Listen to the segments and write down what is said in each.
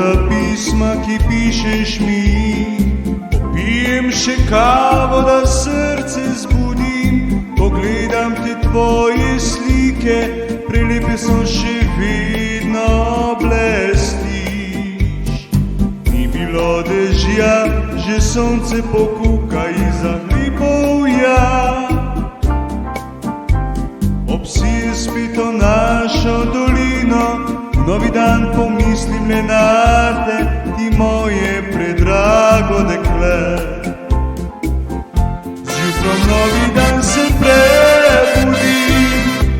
ta pisma, ki pišeš mi. Popijem še kavo, da srce zbudim, pogledam te tvoje slike, prelepe so še vedno blestiš. Ni bilo dežja, že sonce pokuka iza hribovja. Obsije spito našo dolino, novi dan pomislim le nate, ti moje predrago dekle. Zjutraj novi dan se prebudi,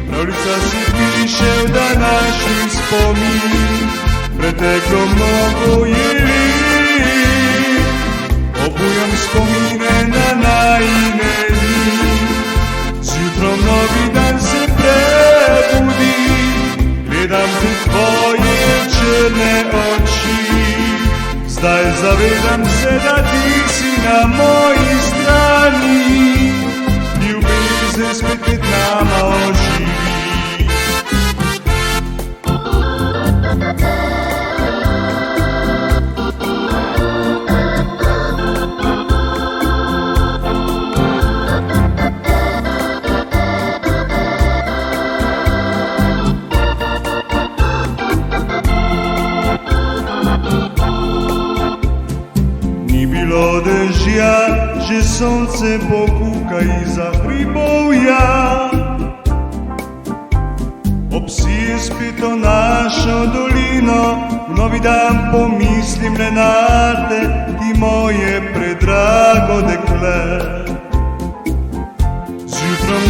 pravljica se piše v današnji spomin. Preteklo mnogo je let, obujam spomine na najine dni. Zjutraj novi dan se prebudi, gledam te tvoje črne oči. Zdaj zavedam se, da ti si na moji strani, ljubezen spet med nama oživi. Ni bilo dežja, že sonce pokuka iza hribovja. Obsije spito našo dolino, v novi dan pomislim le nate, ti moje predrago dekle. Zjutraj